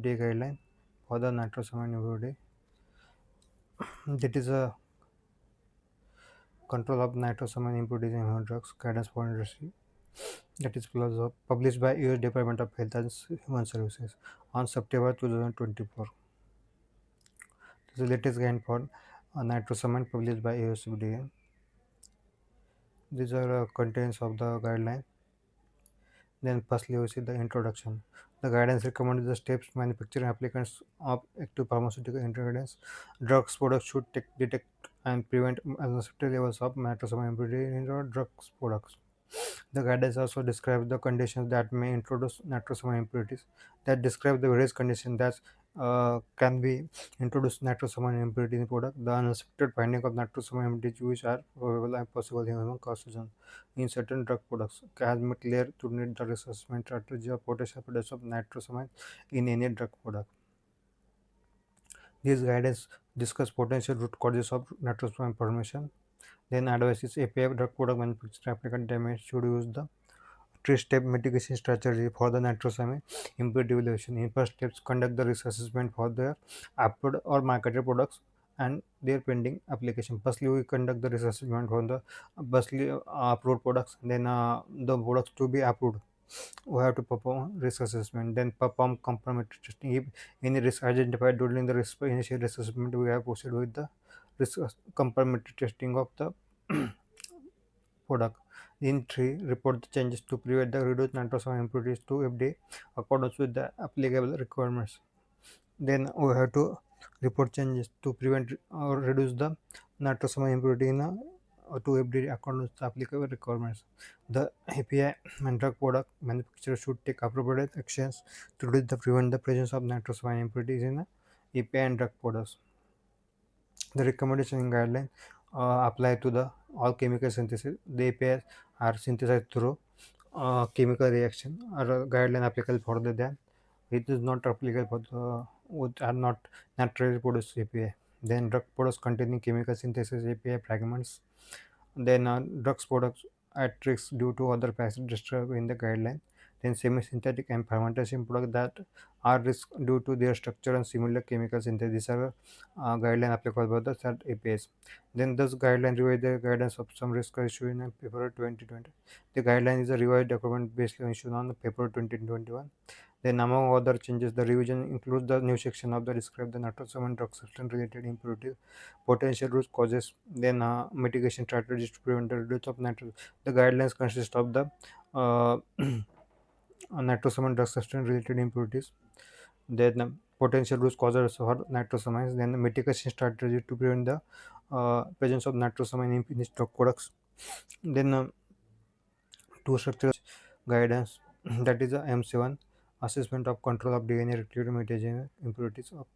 USFDA guideline for the nitrosamine impurity. That is a control of nitrosamine impurities in human drugs guidance for industry. That is published by US Department of Health and Human Services on September 2024. This is the latest guide for nitrosamine published by USFDA. These are contents of the guideline. Then firstly we see the introduction. The guidance recommends the steps manufacturing applicants of active pharmaceutical ingredients, drugs products should detect and prevent unacceptable levels of nitrosamine impurity in their drugs products. The guidance also describes the conditions that may introduce nitrosamine impurities. That describe the various conditions that can be introduced nitrosamine impurity in product. The unexpected finding of nitrosamine impurities which are probable and possible human carcinogen in certain drug products has made clear to need the assessment strategy of potential products of nitrosamine in any drug product. These guidance discuss potential root causes of nitrosamine formation. Then advises API drug product manufacturer applicant damage should use the three-step mitigation strategy for the nitrosamine impurity evaluation. In first steps, conduct the risk assessment for their approved or marketed products and their pending application. Firstly, we conduct the risk assessment for the firstly approved products. Then the products to be approved, we have to perform risk assessment. Then perform complementary testing. If any risk identified during the risk initial risk assessment, we have proceed with the complementary testing of the product. In 3, report the changes to prevent the reduced nitrosamine impurities to FDA accordance with the applicable requirements. Then we have to report changes to prevent or reduce the nitrosamine impurity in to FDA according to applicable requirements. The API and drug product manufacturer should take appropriate actions to reduce the prevent the presence of nitrosamine impurities in the API and drug products. The recommendation in guideline apply to the all chemical synthesis. The APIs are synthesized through chemical reaction or a guideline applicable for the than it is not applicable for the which are not naturally produced API. Then drug products containing chemical synthesis API fragments. Then drugs products at risk due to other factors described in the guideline. Then semi-synthetic and fermentation products that are risk due to their structure and similar chemical synthesis. These are guideline applicable for the said APIs. Then this guideline revise the guidance of some risk issue in February 2020. The guideline is a revised document based issued on February 2021. Then, among other changes, the revision includes the new section of the describe the nitrosamine drug substance related impurity, potential root causes, then mitigation strategies to prevent the reduce of nitrosamine. The guidelines consist of the nitrosamine drug substance related impurities, then potential root causes for nitrosamines, then the mitigation strategy to prevent the presence of nitrosamine in finished drug products, then two structural guidance that is a M7 assessment of control of DNA reactive mutagen impurities of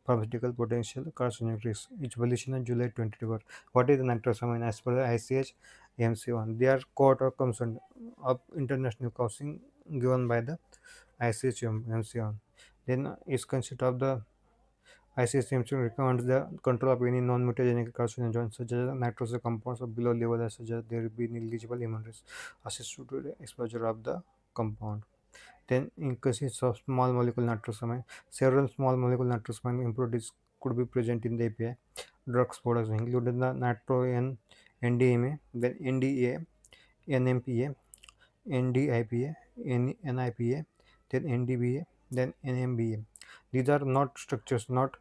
pharmaceutical potential carcinogenic risk. Each published in July 2024. What is the nitrosamine as per the ICH MC1? They are court or concern of international causing given by the ICH MC1. Then is consist of the ICH MC1 recommends the control of any non-mutagenic carcinogens such as nitrosamine compounds of below level as such as there will be negligible human risk associated with the exposure of the compound. Then in cases of small molecule nitrosamine, several small molecule nitrosamine impurities could be present in the API drugs products, including the nitro N, NDMA, then NDA, NMPA, NDIPA, NIPA, then NDBA, then NMBA. These are not structures not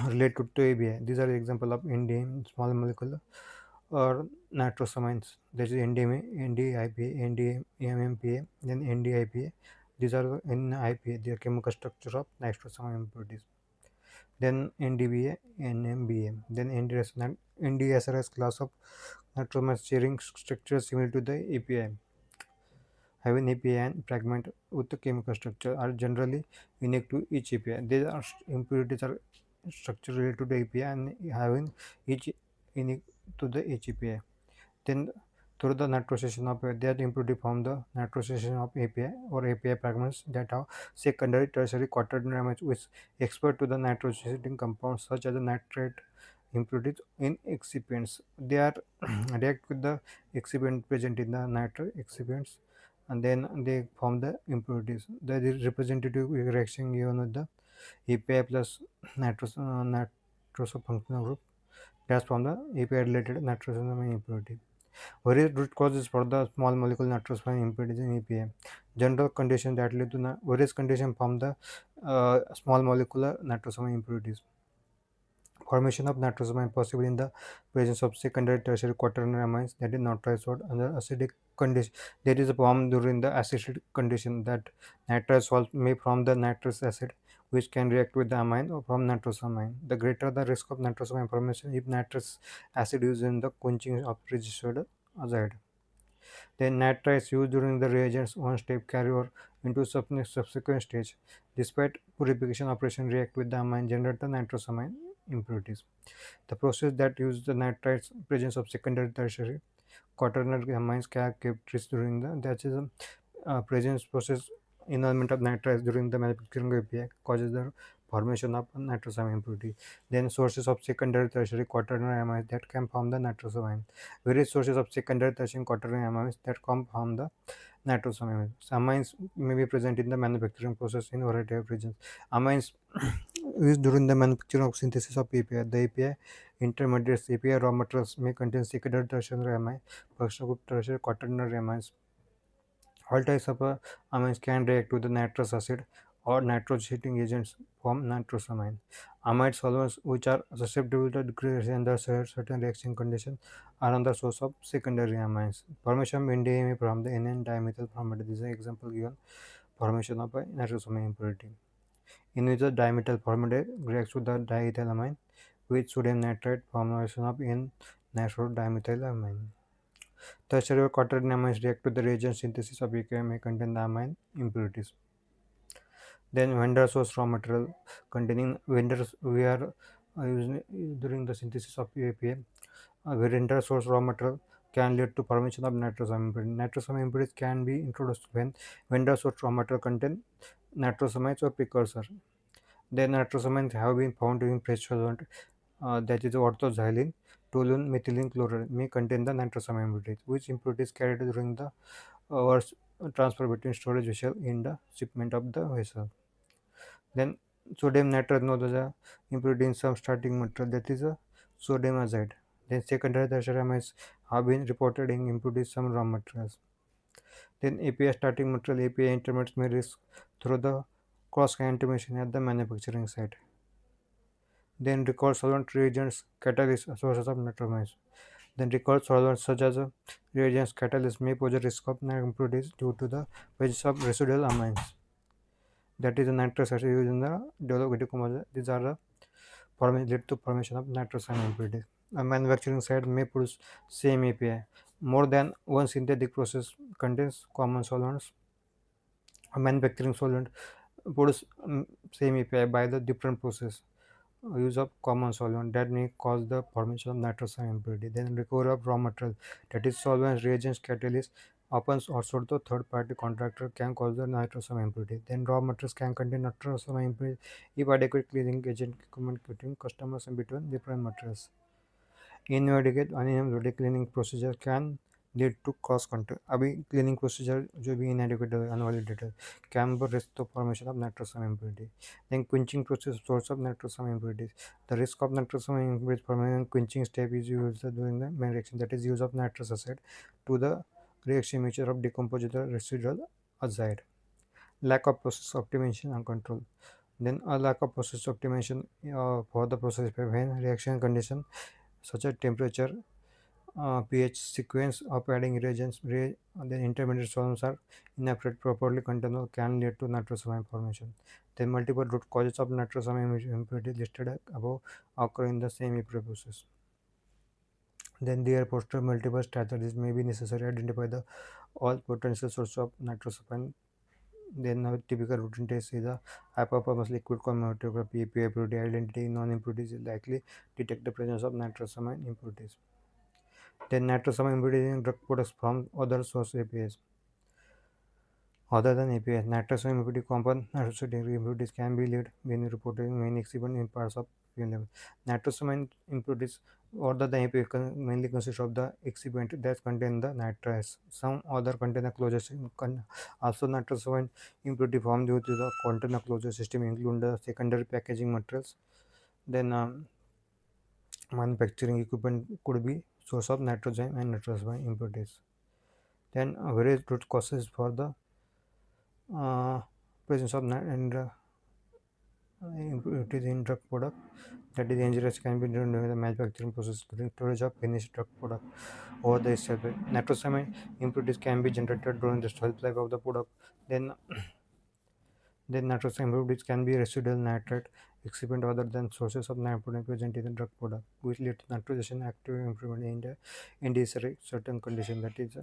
related to ABI. These are example of NDM, small molecule or nitrosamines. That is NDMA, NDIPA, NDMMPA, then NDIPA. These are NIPA, the chemical structure of nitrosamine impurities. Then NDBA, NMBA, then NDSRS class of nitrosamine sharing structure similar to the API. Having API and fragment with the chemical structure are generally unique to each API. These are impurities are structure related to the API and having each unique to the each API. Then through the nitrosation of that impurity from the nitrosation of API or API fragments that have secondary, tertiary, quaternary damage which export to the nitrosating compounds such as the nitrate impurities in excipients. They are react with the excipient present in the nitrate excipients. and then they form the impurities. The representative reaction given with the API plus nitroso group, that's from the API related nitrosamine impurity. Various root causes for the small molecule nitrosamine impurities in API. General conditions that lead to various conditions from the small molecular nitrosamine impurities. Formation of nitrosamine possible in the presence of secondary tertiary quaternary amines, that is nitrite salt, under acidic condition. There is a form during the acidic condition that nitrite salt may form the nitrous acid, which can react with the amine or from nitrosamine. The greater the risk of nitrosamine formation if nitrous acid is in the quenching of registered azide. Then nitrites used during the reagents one step carry over into subsequent stage. Despite purification operation react with the amine generate the nitrosamine impurities. The process that uses the nitrites presence of secondary tertiary quaternary amines can kept trace during the that is a presence process involvement of nitrites during the manufacturing of API causes the formation of nitrosamine impurity. Then sources of secondary tertiary quaternary amines that can form the nitrosamine. Various sources of secondary tertiary quaternary amines that can form the nitrosamine. Amines may be present in the manufacturing process in variety of regions. Amines used during the manufacturing of synthesis of API. The API intermediates API raw materials may contain secondary tertiary amines, functional group tertiary quaternary amines. All types of amines can react with the nitrous acid or nitrogen heating agents form nitrosamine. Amide solvents which are susceptible to degradation under certain reaction conditions are another source of secondary amines. Formation of NDMA from the N dimethyl formaldehyde. This is an example given formation of a nitrosamine impurity. In which the dimethyl formaldehyde reacts with the diethylamine with sodium nitrite formation of N-nitrodimethylamine. Tertiary quaternary amines react with the reagent synthesis of API may contain the amine impurities. Then vendor source raw material containing vendors we are using during the synthesis of API. Vendor source raw material can lead to formation of nitrosamine impurities. Nitrosamine impurities can be introduced when vendor source raw material contain nitrosamides or precursor. Then nitrosamines have been found in fresh solvent, that is orthoxylene, toluene, methylene chloride may contain the nitrosamine impurities, which impurities carried during the was transfer between storage vessel in the shipment of the vessel. Then sodium nitrate known as a impurity in some starting material, that is a sodium azide. Then secondary tertiary amines have been reported in impurities some raw materials. Then API starting material API intermediates may risk through the cross contamination at the manufacturing site. Then recall solvent reagents catalysts sources of nitrosamines. Then recall solvents such as reagents catalysts may pose a risk of impurities due to the presence of residual amines. That is the nitrous acid used in the development compound. These are the lead to formation of nitrosamine impurities. A manufacturing site may produce same API. More than one synthetic process contains common solvents. A manufacturing solvent produce same API by the different process use of common solvent that may cause the formation of nitrosamine impurity. Then recovery of raw material, that is solvents, reagents, catalysts, often also the third party contractor can cause the nitrosamine impurity. Then raw materials can contain nitrosamine impurity if adequate cleaning agent communicating between customers and between different materials. Inadequate uninhibited cleaning procedure can lead to cross contact. अभी cleaning procedure जो भी inadequate है unvalidated can risk the formation of nitrosamine impurity. Then quenching process source of nitrosamine impurities. The risk of nitrosamine impurities formation quenching step is used during the main reaction, that is use of nitrous acid to the reaction mixture of decomposed residual azide. Lack of process optimization and control. Then a lack of process optimization for the process when reaction condition such as temperature, pH sequence of adding reagents, then intermediate solvents are inappropriate properly contained can lead to nitrosamine formation. Then multiple root causes of nitrosamine impurity listed above occur in the same API process. Then there posterior multiple strategies may be necessary to identify the all potential source of nitrosamine. Then a typical routine test is a high performance liquid chromatography API purity identity non-impurities is likely detect the presence of nitrosamine impurities. Then nitrosamine impurities in drug products from other source APIs. Other than API, nitrosamine impurity compound nitrosamine impurities can be lead when reported in many exhibit in parts of level. Nitrosamine impurities other than API mainly consist of the excipient that contain the nitrites. Some other contain the closure also nitrosamine impurity formed due to the container closure system include the secondary packaging materials. Then manufacturing equipment could be source of nitrogen and nitrosamine impurities. Then various root causes for the uh, presence of and impurities in drug product that is dangerous can be done during the manufacturing process during storage of finished drug product over the shelf life. Nitrosamine impurities can be generated during the shelf life of the product. Then nitrosamine impurities can be residual nitrate excipient other than sources of nitrogen present in the drug product, which lead to nitrogen active improvement in the industry certain condition that is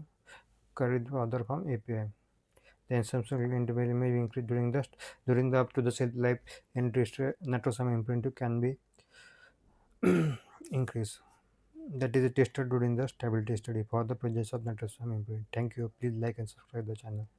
carried other from API. The enzyme interval may be increased during the up to the shelf life and nitrosamine impurity can be increased. That is tested during the stability study for the presence of nitrosamine impurity. Thank you. Please like and subscribe the channel.